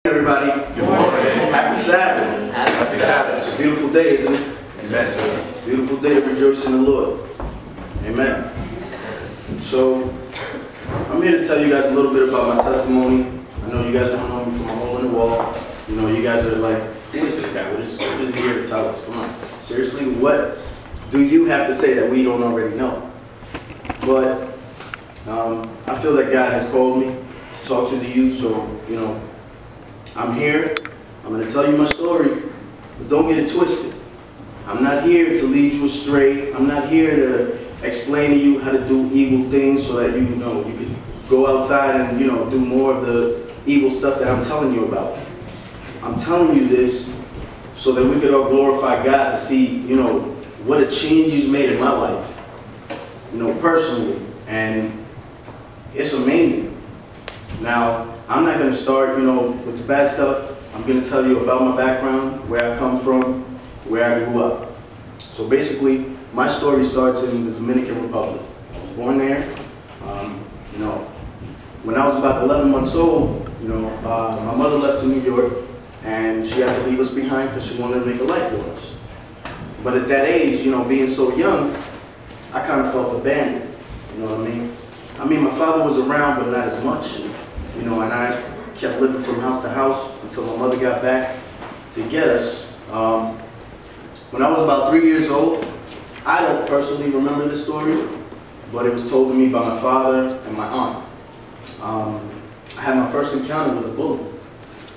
Everybody, good morning. Happy Sabbath. Happy Sabbath. It's a beautiful day, isn't it? Amen. Beautiful day to rejoice in the Lord. Amen. So, I'm here to tell you guys a little bit about my testimony. I know you guys don't know me from a hole in the wall. You know, you guys are like, who is this guy? What is he here to tell us? Come on. Seriously, what do you have to say that we don't already know? But I feel that God has called me to talk to the youth, so, you know, I'm here. I'm going to tell you my story, but don't get it twisted. I'm not here to lead you astray. I'm not here to explain to you how to do evil things so that you know you can go outside and do more of the evil stuff that I'm telling you about. I'm telling you this so that we could all glorify God to see what a change He's made in my life, personally, and it's amazing. Now, I'm not going to start with the bad stuff. I'm going to tell you about my background, where I come from, where I grew up. So basically, my story starts in the Dominican Republic. I was born there. When I was about 11 months old, my mother left to New York, and she had to leave us behind because she wanted to make a life for us. But at that age, being so young, I kind of felt abandoned. You know what I mean? My father was around, but not as much. And I kept living from house to house until my mother got back to get us. When I was about 3 years old, I don't personally remember this story, but it was told to me by my father and my aunt. I had my first encounter with a bully.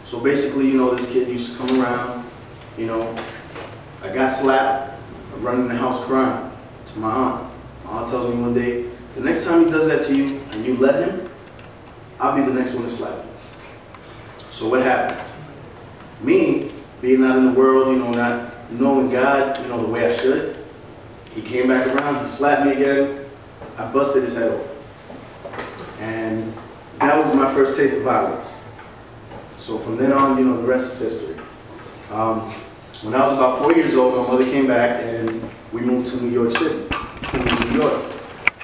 So basically, this kid used to come around, I got slapped, I run in the house crying to my aunt. My aunt tells me one day, the next time he does that to you and you let him, I'll be the next one to slap you. So what happened? Me, being out in the world, not knowing God, the way I should, he came back around, he slapped me again, I busted his head open. And that was my first taste of violence. So from then on, the rest is history. When I was about 4 years old, my mother came back and we moved to New York City, New York,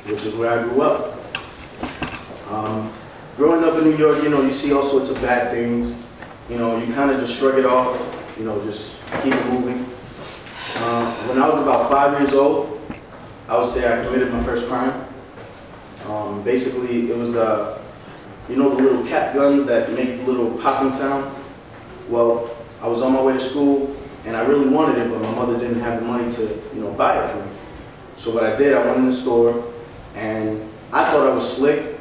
which is where I grew up. Growing up in New York, you see all sorts of bad things. You kind of just shrug it off, just keep it moving. When I was about 5 years old, I would say I committed my first crime. Basically, it was, the little cap guns that make the little popping sound? Well, I was on my way to school, and I really wanted it, but my mother didn't have the money to, buy it for me. So what I did, I went in the store, and I thought I was slick,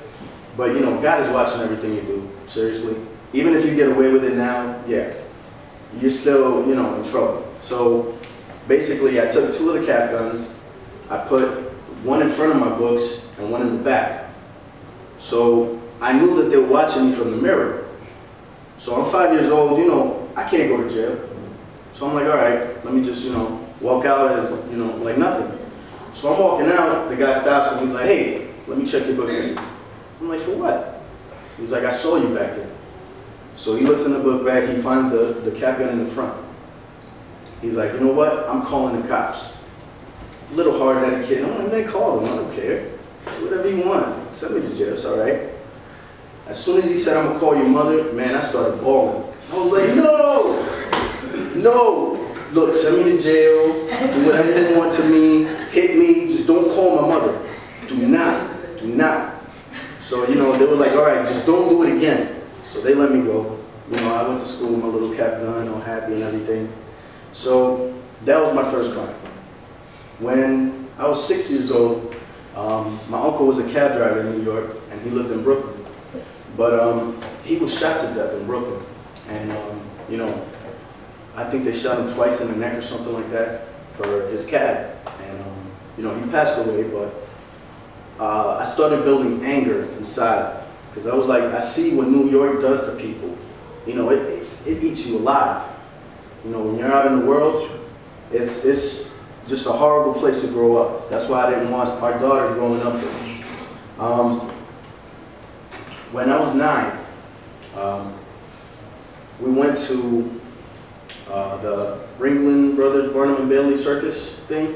but God is watching everything you do, seriously. Even if you get away with it now, yeah, you're still, in trouble. So basically, I took 2 of the cap guns, I put one in front of my books and one in the back. So I knew that they were watching me from the mirror. So I'm 5 years old, I can't go to jail. So I'm like, all right, let me just, walk out as, like nothing. So I'm walking out, the guy stops and he's like, hey, let me check your book in. I'm like, for what? He's like, I saw you back there. So he looks in the book bag, he finds the cap gun in the front. He's like, you know what? I'm calling the cops. Little hard-headed kid. I'm like, man, call them, I don't care. Whatever you want. Send me to jail, it's all right. As soon as he said, I'm gonna call your mother, man, I started bawling. I was like, no, look, send me to jail, do whatever you want to me, hit me, just don't call my mother. Do not. So, they were like, all right, just don't do it again. So they let me go. I went to school with my little cap gun, all happy and everything. So that was my first crime. When I was 6 years old, my uncle was a cab driver in New York, and he lived in Brooklyn. But he was shot to death in Brooklyn. And, I think they shot him twice in the neck or something like that for his cab. And, he passed away, but I started building anger inside. Because I was like, I see what New York does to people. It eats you alive. When you're out in the world, it's just a horrible place to grow up. That's why I didn't want our daughter growing up there. When I was 9, we went to the Ringling Brothers Barnum and Bailey circus thing.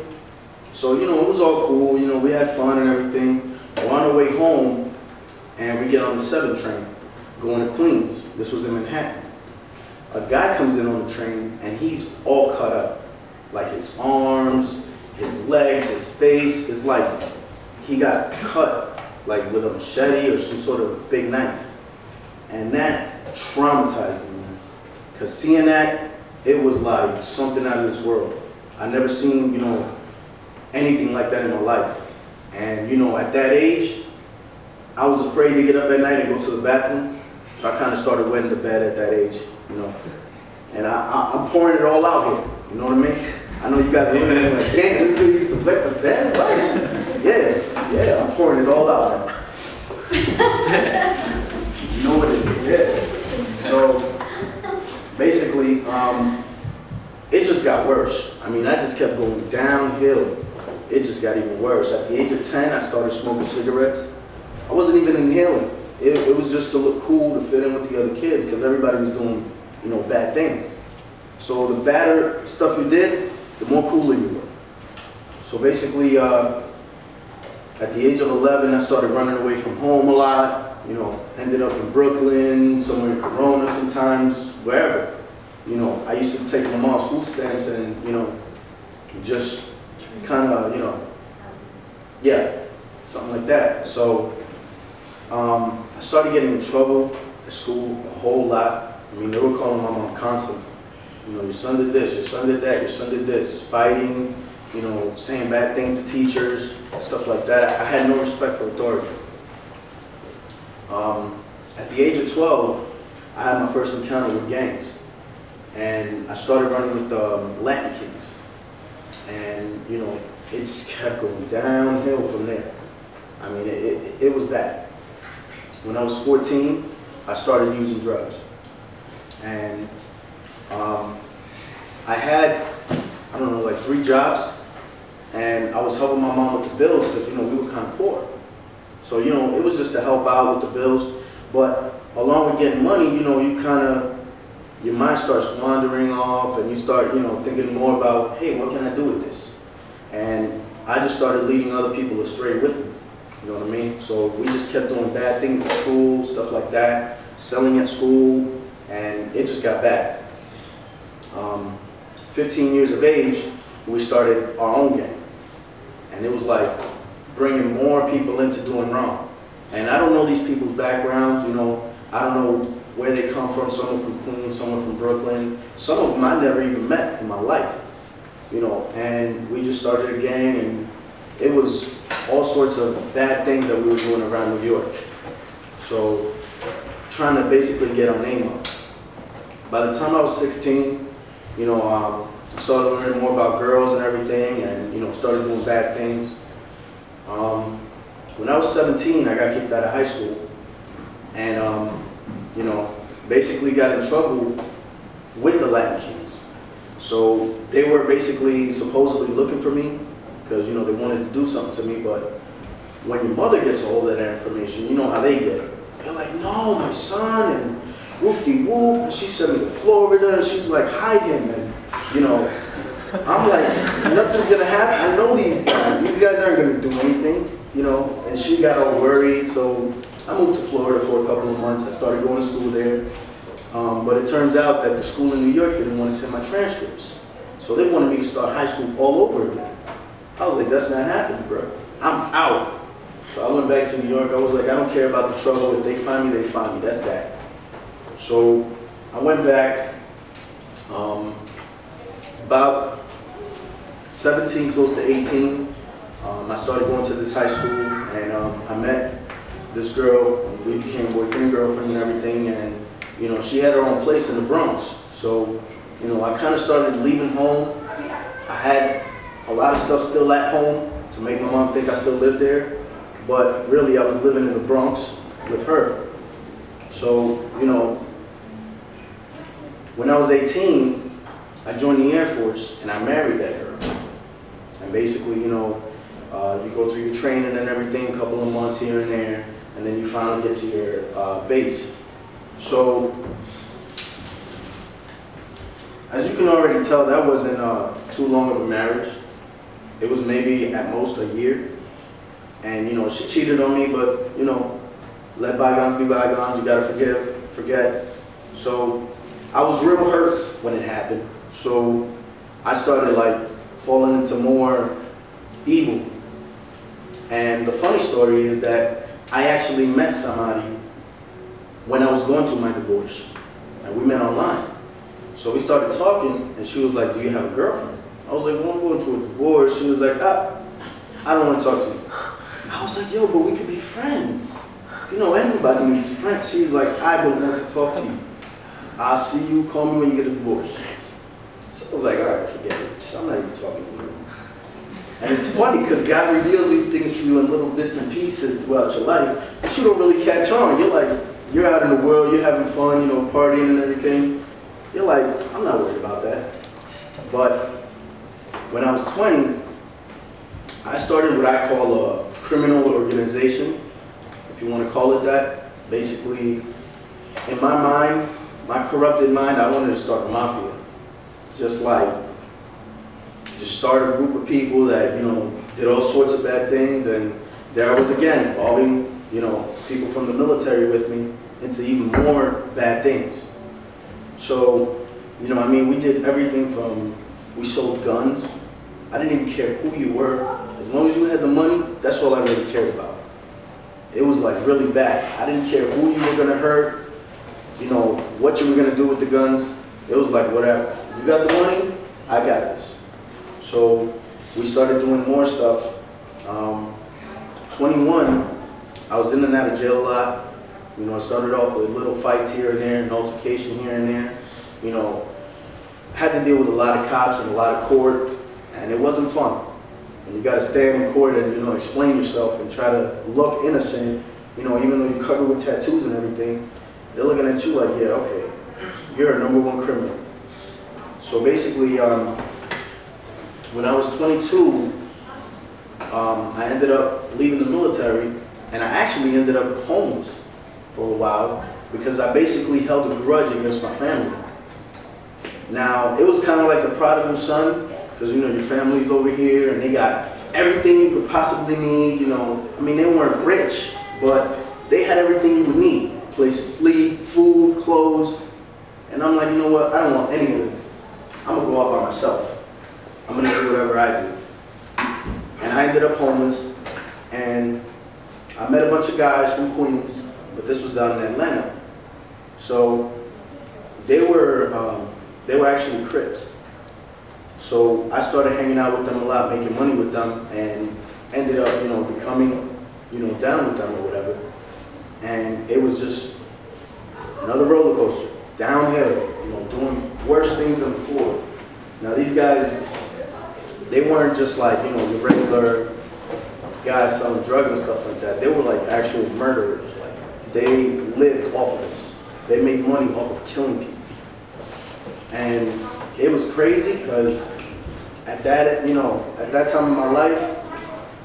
So, it was all cool, we had fun and everything. We're on our way home, and we get on the 7 train, going to Queens. This was in Manhattan. a guy comes in on the train and he's all cut up. Like his arms, his legs, his face, it's like he got cut like with a machete or some sort of big knife. And that traumatized me, man. Because seeing that, it was like something out of this world. I never seen, you know, anything like that in my life. And, you know, at that age, I was afraid to get up at night and go to the bathroom. So I kind of started wetting the bed at that age, you know. And I'm pouring it all out here, you know what I mean? I know you guys are looking at me like, damn, this dude used to wet the bed? What? Yeah, I'm pouring it all out now. You know what it is, yeah. So, basically, it just got worse. I mean, I just kept going downhill. It just got even worse. At the age of 10, I started smoking cigarettes. I wasn't even inhaling. It was just to look cool, to fit in with the other kids, because everybody was doing, you know, bad things. So the badder stuff you did, the more cooler you were. So basically, at the age of 11, I started running away from home a lot. You know, ended up in Brooklyn, somewhere in Corona sometimes, wherever. You know, I used to take my mom's food stamps and, you know, just kind of, you know, yeah, something like that. So I started getting in trouble at school a whole lot. I mean, they were calling my mom constantly. You know, your son did this, your son did that, your son did this, fighting, you know, saying bad things to teachers, stuff like that. I had no respect for authority. At the age of 12, I had my first encounter with gangs. And I started running with the Latin Kings. And, you know, it just kept going downhill from there. I mean, it was bad. When I was 14, I started using drugs. And I had, I don't know, like 3 jobs. And I was helping my mom with the bills because, you know, we were kind of poor. So, you know, it was just to help out with the bills. But along with getting money, you know, you kind of, your mind starts wandering off and you start, you know, thinking more about, hey, what can I do with this? And I just started leading other people astray with me. You know what I mean? So we just kept doing bad things at school, stuff like that, selling at school, and it just got bad. 15 years of age, we started our own gang. And it was like bringing more people into doing wrong. And I don't know these people's backgrounds, you know, I don't know where they come from. Some are from Queens, some are from Brooklyn. Some of them I never even met in my life, you know, and we just started a gang, and it was all sorts of bad things that we were doing around New York. So, trying to basically get our name up. By the time I was 16, you know, I started learning more about girls and everything, and, you know, started doing bad things. When I was 17, I got kicked out of high school, and, you know, basically got in trouble with the Latin Kings. So they were basically supposedly looking for me because, you know, they wanted to do something to me, but when your mother gets a hold of that information, you know how they get it. They're like, no, my son, and whoop-de-whoop, and she sent me to Florida, and she's like, hide him, and, you know, I'm like, nothing's gonna happen. I know these guys. These guys aren't gonna do anything, you know, and she got all worried, so I moved to Florida for a couple of months. I started going to school there. But it turns out that the school in New York didn't want to send my transcripts. So they wanted me to start high school all over again. I was like, that's not happening, bro. I'm out. So I went back to New York. I was like, I don't care about the trouble. If they find me, they find me. That's that. So I went back about 17, close to 18. I started going to this high school, and I met this girl, and we became boyfriend and girlfriend and everything, and, you know, she had her own place in the Bronx. So, you know, I kind of started leaving home. I had a lot of stuff still at home to make my mom think I still lived there, but really I was living in the Bronx with her. So, you know, when I was 18, I joined the Air Force and I married that girl. And basically, you know, you go through your training and everything, a couple of months here and there, and then you finally get to your base. So, as you can already tell, that wasn't too long of a marriage. It was maybe at most a year. And, you know, she cheated on me, but, you know, let bygones be bygones. You gotta forgive, forget. So, I was real hurt when it happened. So I started like falling into more evil. And the funny story is that I actually met somebody when I was going through my divorce. And we met online. So we started talking, and she was like, do you have a girlfriend? I was like, well, I'm going through a divorce. She was like, I don't want to talk to you. I was like, yo, but we could be friends. You know, everybody needs friends. She was like, I don't want to talk to you. I'll see you, call me when you get a divorce. So I was like, all right, forget it. I'm not even talking to you. And it's funny because God reveals these things to you in little bits and pieces throughout your life, but you don't really catch on. You're like, you're out in the world, you're having fun, you know, partying and everything. You're like, I'm not worried about that. But when I was 20, I started what I call a criminal organization, if you want to call it that. Basically, in my mind, my corrupted mind, I wanted to start a mafia. Just start a group of people that, you know, did all sorts of bad things, and there I was again, involving, you know, people from the military with me into even more bad things. So, you know, I mean, we did everything from, we sold guns. I didn't even care who you were. As long as you had the money, that's all I really cared about. It was like really bad. I didn't care who you were gonna hurt, you know, what you were gonna do with the guns. It was like, whatever. You got the money, I got this. So we started doing more stuff. 21, I was in and out of jail a lot. You know, I started off with little fights here and there, an altercation here and there. You know, had to deal with a lot of cops and a lot of court, and it wasn't fun. And you got to stand in court and, you know, explain yourself and try to look innocent. You know, even though you're covered with tattoos and everything, they're looking at you like, yeah, okay, you're a #1 criminal. So basically, when I was 22, I ended up leaving the military, and I actually ended up homeless for a while because I basically held a grudge against my family. Now, it was kind of like the prodigal son, because, you know, your family's over here and they got everything you could possibly need, you know. I mean, they weren't rich, but they had everything you would need. A place to sleep, food, clothes. And I'm like, you know what, I don't want any of it. I'm gonna go out by myself. I'm gonna do whatever I do. And I ended up homeless, and I met a bunch of guys from Queens, but this was out in Atlanta. So they were actually Crips. So I started hanging out with them a lot, making money with them, and ended up, you know, becoming, you know, down with them or whatever. And it was just another roller coaster, downhill, you know, doing worse things than before. Now these guys, they weren't just like, you know, the regular guys selling drugs and stuff like that. They were like actual murderers. Like, they lived off of this. They made money off of killing people. And it was crazy because at that, you know, at that time in my life,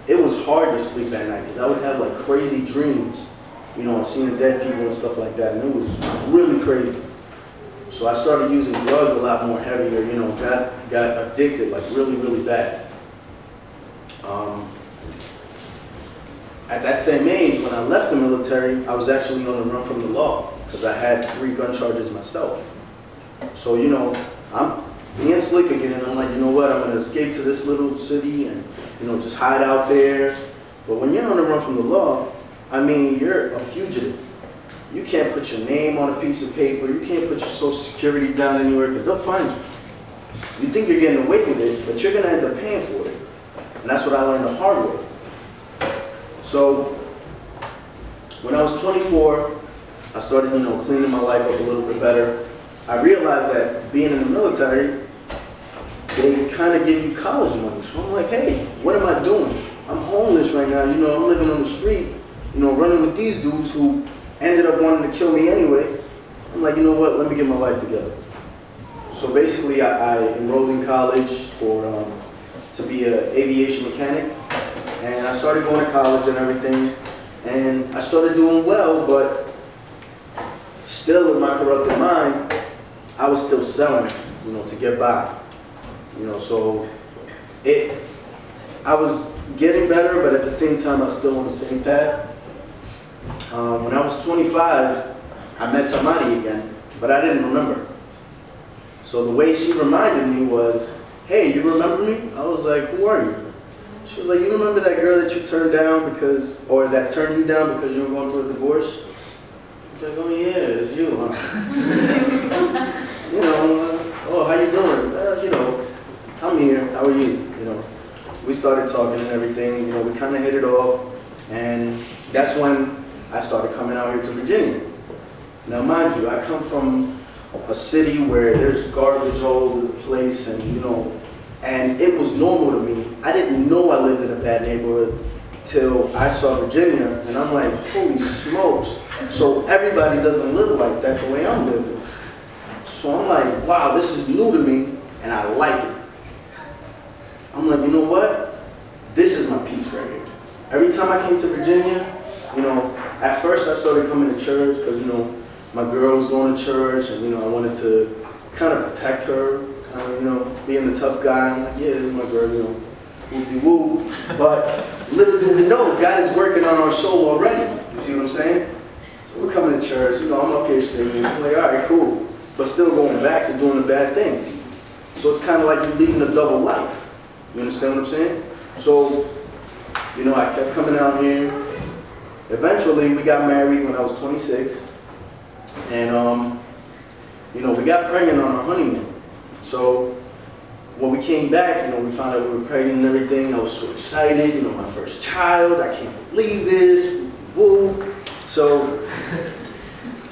it was hard to sleep at night because I would have like crazy dreams, you know, seeing dead people and stuff like that, and it was really crazy. So I started using drugs a lot more heavier, you know, got addicted like really, really bad. At that same age, when I left the military, I was actually on the run from the law because I had 3 gun charges myself. So, you know, I'm being slick again, and I'm like, you know what, I'm gonna escape to this little city and, you know, just hide out there. But when you're on the run from the law, I mean, you're a fugitive. You can't put your name on a piece of paper. You can't put your social security down anywhere because they'll find you. You think you're getting away with it, but you're gonna end up paying for it. And that's what I learned the hard way. So when I was 24, I started, you know, cleaning my life up a little bit better. I realized that being in the military, they kind of give you college money. So I'm like, hey, what am I doing? I'm homeless right now. You know, I'm living on the street, you know, running with these dudes who ended up wanting to kill me anyway. I'm like, you know what, let me get my life together. So basically, I enrolled in college to be an aviation mechanic. And I started going to college and everything. And I started doing well, but still in my corrupted mind, I was still selling, you know, to get by. You know, so I was getting better, but at the same time, I was still on the same path. When I was 25, I met somebody again, but I didn't remember. So the way she reminded me was, hey, you remember me? I was like, who are you? She was like, you remember that girl that you turned down because, or that turned you down because you were going through a divorce? I was like, oh yeah, it's you, huh? You know, oh, how you doing? You know, I'm here, how are you? You know, we started talking and everything, you know, we kind of hit it off, and that's when I started coming out here to Virginia. Now mind you, I come from a city where there's garbage all over the place, and you know, and it was normal to me. I didn't know I lived in a bad neighborhood till I saw Virginia, and I'm like, holy smokes. So everybody doesn't live like that the way I'm living. So I'm like, wow, this is new to me, and I like it. I'm like, you know what? This is my peace right here. Every time I came to Virginia, you know, at first I started coming to church because, you know, my girl was going to church, and, you know, I wanted to kind of protect her, kind of, you know, being the tough guy. I'm like, yeah, this is my girl, you know, whoop-de-whoop. But little do we know, God is working on our soul already. You see what I'm saying? So we're coming to church, you know, I'm up here singing. I'm like, all right, cool. But still going back to doing the bad things. So it's kind of like you're leading a double life. You understand what I'm saying? So, you know, I kept coming out here. Eventually, we got married when I was 26. And, you know, we got pregnant on our honeymoon. So when we came back, you know, we found out we were pregnant and everything. I was so excited, you know, my first child. I can't believe this. Woo. So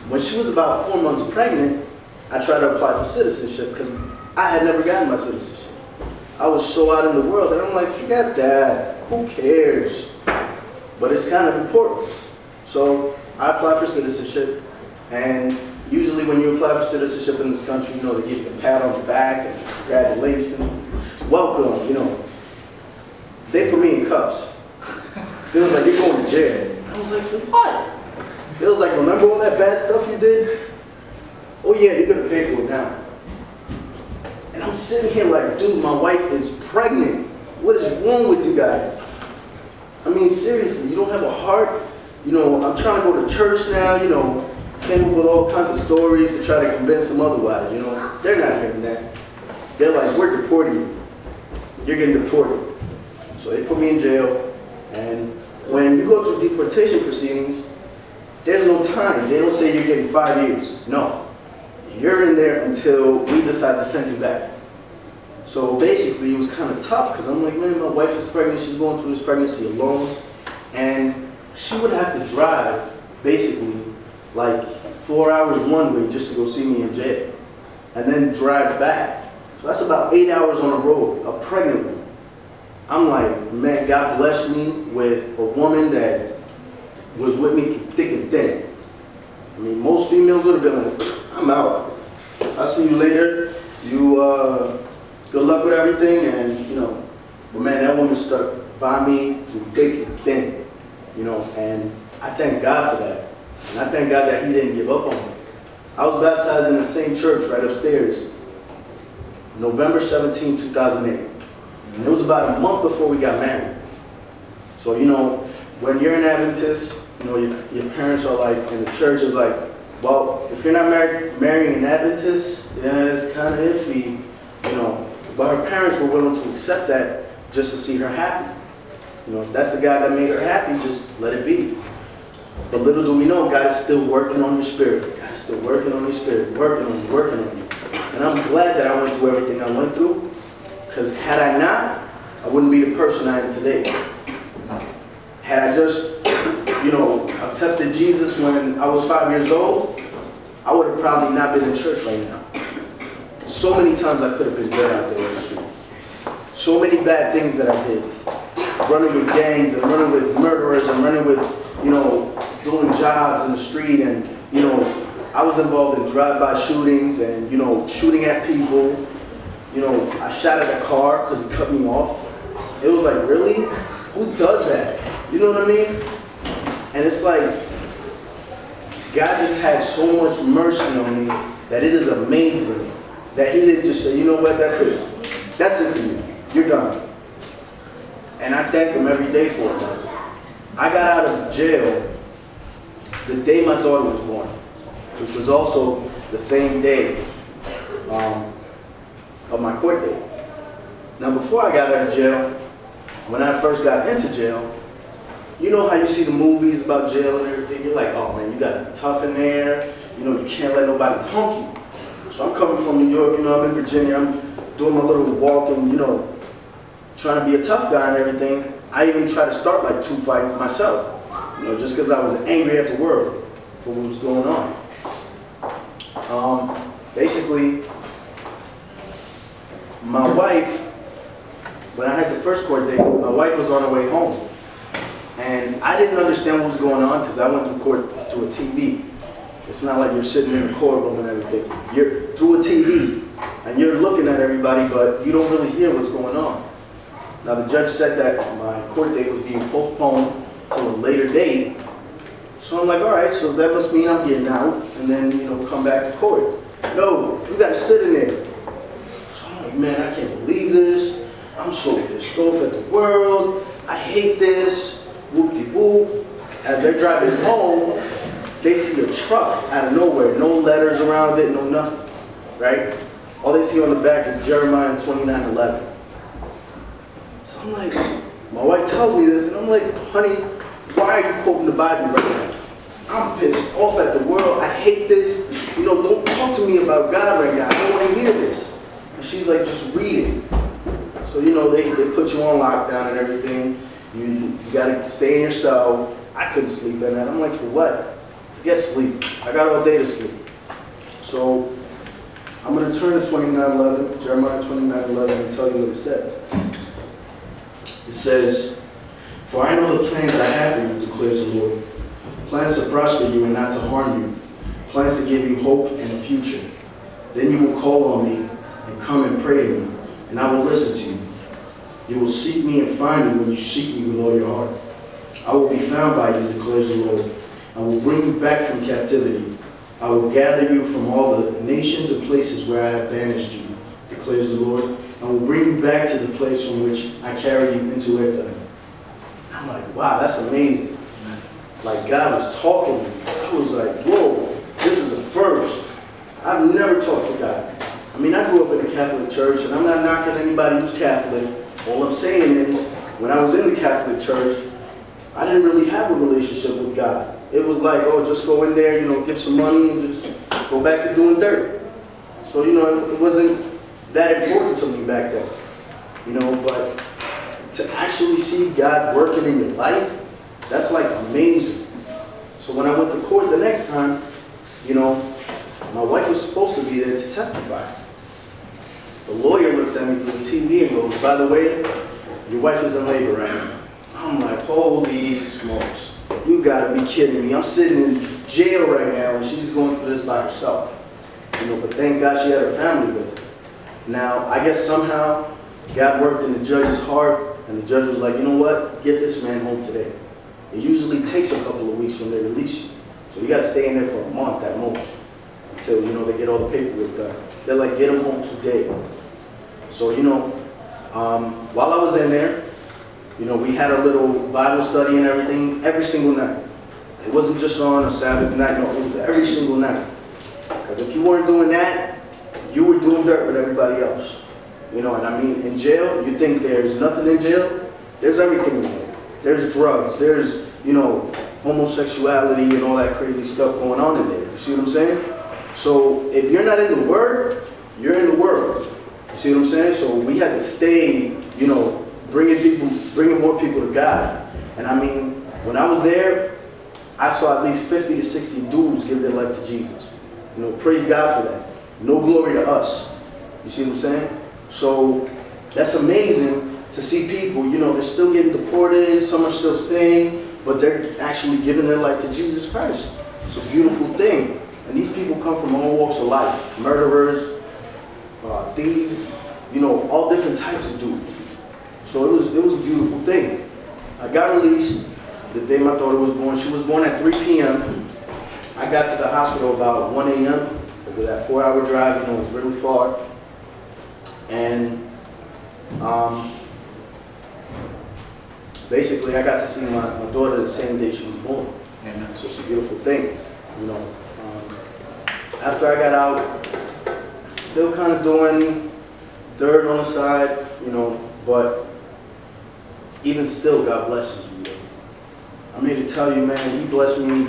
when she was about 4 months pregnant, I tried to apply for citizenship because I had never gotten my citizenship. I was so out in the world, and I'm like, forget that. Who cares? But it's kind of important. So I applied for citizenship, and usually when you apply for citizenship in this country, you know, they give you a pat on the back and congratulations, welcome, you know. They put me in cuffs. It was like, you're going to jail. I was like, for what? It was like, remember all that bad stuff you did? Oh yeah, you're gonna pay for it now. And I'm sitting here like, dude, my wife is pregnant. What is wrong with you guys? I mean, seriously, you don't have a heart? You know, I'm trying to go to church now, you know, came up with all kinds of stories to try to convince them otherwise, you know. They're not hearing that. They're like, we're deporting you. You're getting deported. So they put me in jail, and when you go through deportation proceedings, there's no time. They don't say you're getting 5 years. No. You're in there until we decide to send you back. So basically, it was kind of tough because I'm like, man, my wife is pregnant. She's going through this pregnancy alone. And she would have to drive, basically, like 4 hours one way just to go see me in jail. And then drive back. So that's about 8 hours on the road, a pregnant woman. I'm like, man, God bless me with a woman that was with me through thick and thin. I mean, most females would have been like, I'm out. I'll see you later. You, good luck with everything, and, you know, but man, that woman stuck by me through thick and thin, you know, and I thank God for that. And I thank God that He didn't give up on me. I was baptized in the same church right upstairs, November 17, 2008. And it was about a month before we got married. So, you know, when you're an Adventist, you know, your parents are like, and the church is like, well, if you're not marrying an Adventist, yeah, it's kind of iffy, you know. But her parents were willing to accept that just to see her happy. You know, if that's the guy that made her happy, just let it be. But little do we know, God is still working on your spirit. God is still working on your spirit, working on you, working on you. And I'm glad that I went through everything I went through, because had I not, I wouldn't be the person I am today. Had I just, you know, accepted Jesus when I was 5 years old, I would have probably not been in church right now. So many times I could have been dead out there in the street. So many bad things that I did. Running with gangs and running with murderers and running with, you know, doing jobs in the street, and, you know, I was involved in drive-by shootings and, you know, shooting at people. You know, I shot at a car because he cut me off. It was like, really? Who does that? You know what I mean? And it's like, God just had so much mercy on me that it is amazing that He didn't just say, you know what, that's it. That's it for you. You're done. And I thank Him every day for it. I got out of jail the day my daughter was born, which was also the same day of my court date. Now, before I got out of jail, when I first got into jail, you know how you see the movies about jail and everything? You're like, oh man, you gotta be tough in there. You know, you can't let nobody punk you. So I'm coming from New York, you know, I'm in Virginia, I'm doing my little walk and, you know, trying to be a tough guy and everything. I even tried to start like 2 fights myself, you know, just because I was angry at the world for what was going on. Basically, my wife, when I had the first court date, my wife was on her way home. And I didn't understand what was going on because I went to court through a TV. It's not like you're sitting in the courtroom and everything. You're through a TV and you're looking at everybody, but you don't really hear what's going on. Now the judge said that my court date was being postponed to a later date. So I'm like, all right, so that must mean I'm getting out and then, you know, come back to court. No, you gotta sit in there. So I'm like, man, I can't believe this. I'm so pissed off at the world. I hate this. Whoop-de-whoop. As they're driving home, they see a truck out of nowhere. No letters around it, no nothing, right? All they see on the back is Jeremiah 29:11. So I'm like, my wife tells me this, and I'm like, honey, why are you quoting the Bible right now? I'm pissed off at the world. I hate this. You know, don't talk to me about God right now. I don't want to hear this. And she's like, just read it. So, you know, they put you on lockdown and everything. You got to stay in your cell. I couldn't sleep at night. I'm like, for what? Forget sleep. I got all day to sleep. So I'm going to turn to 29:11, Jeremiah 29:11, and tell you what it says. It says, for I know the plans I have for you, declares the Lord. Plans to prosper you and not to harm you. Plans to give you hope and a future. Then you will call on me and come and pray to me, and I will listen to you. You will seek me and find me when you seek me with all your heart. I will be found by you, declares the Lord. I will bring you back from captivity. I will gather you from all the nations and places where I have banished you, declares the Lord. I will bring you back to the place from which I carried you into exile. I'm like, wow, that's amazing. Like God was talking to me. I was like, whoa, this is the first. I've never talked to God. I mean, I grew up in a Catholic church, and I'm not knocking anybody who's Catholic. All I'm saying is, when I was in the Catholic church, I didn't really have a relationship with God. It was like, oh, just go in there, you know, give some money, and just go back to doing dirt. So, you know, it wasn't that important to me back then. You know, but to actually see God working in your life, that's like amazing. So when I went to court the next time, you know, my wife was supposed to be there to testify. The lawyer looks at me through the TV and goes, by the way, your wife is in labor right now. I'm like, holy smokes. You gotta be kidding me. I'm sitting in jail right now and she's going through this by herself. You know, but thank God she had her family with her. Now, I guess somehow God worked in the judge's heart and the judge was like, you know what? Get this man home today. It usually takes a couple of weeks when they release you. So you gotta stay in there for a month at most until, you know, they get all the paperwork done. They're like, get him home today. So, you know, while I was in there, you know, we had a little Bible study and everything every single night. It wasn't just on a Sabbath night, no, it was every single night. Because if you weren't doing that, you were doing dirt with everybody else. You know, and I mean, in jail, you think there's nothing in jail? There's everything in there. There's drugs, there's, you know, homosexuality and all that crazy stuff going on in there. You see what I'm saying? So if you're not in the Word, you're in the world. You see what I'm saying? So we had to stay, you know, bringing more people to God. And I mean, when I was there, I saw at least 50 to 60 dudes give their life to Jesus. You know, praise God for that. No glory to us. You see what I'm saying? So that's amazing to see people, you know, they're still getting deported, some are still staying, but they're actually giving their life to Jesus Christ. It's a beautiful thing. And these people come from all walks of life. Murderers, thieves, you know, all different types of dudes. So it was a beautiful thing. I got released the day my daughter was born. She was born at 3 p.m. I got to the hospital about 1 a.m. because of that 4-hour drive, you know, it was really far. And basically I got to see my daughter the same day she was born. Amen. So it's a beautiful thing, you know. After I got out, still kind of doing third on the side, you know, but even still, God blesses you. I'm here to tell you, man, He blessed me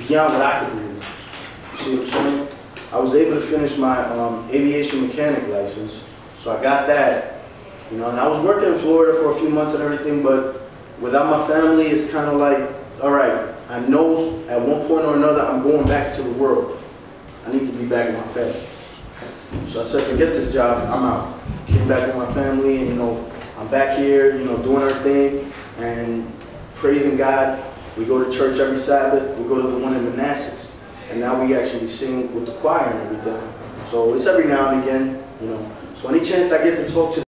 beyond what I could do. You see what I'm saying? I was able to finish my aviation mechanic license, so I got that. You know, and I was working in Florida for a few months and everything, but without my family, it's kind of like, all right, I know at one point or another I'm going back to the world. I need to be back with my family. So I said, forget this job, I'm out. Came back with my family, and you know, I'm back here, you know, doing our thing and praising God. We go to church every Sabbath. We go to the one in Manassas, and now we actually sing with the choir and everything. So it's every now and again, you know. So any chance I get to talk to